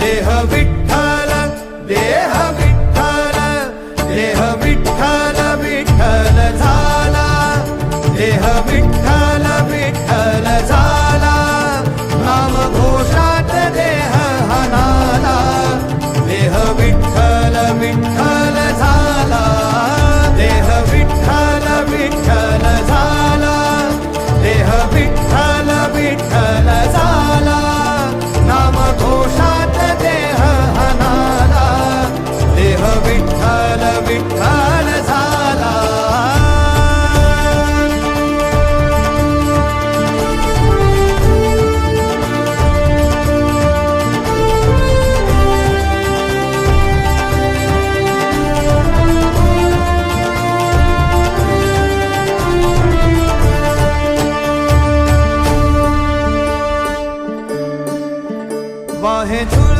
देह विठ्ठल देह विठ्ठल देह विठ्ठल विठ्ठल झाला देह विठ्ठल विठ्ठल झाला नाम घोषात देह हनाला देह विठ्ठल विठ्ठल झाला देह विठ्ठल विठ्ठल झाला देह विठ्ठल विठ्ठल झाला नाम घोषात देह हनाला देह विठ्ठल विठ्ठल झाला वाहे झुळ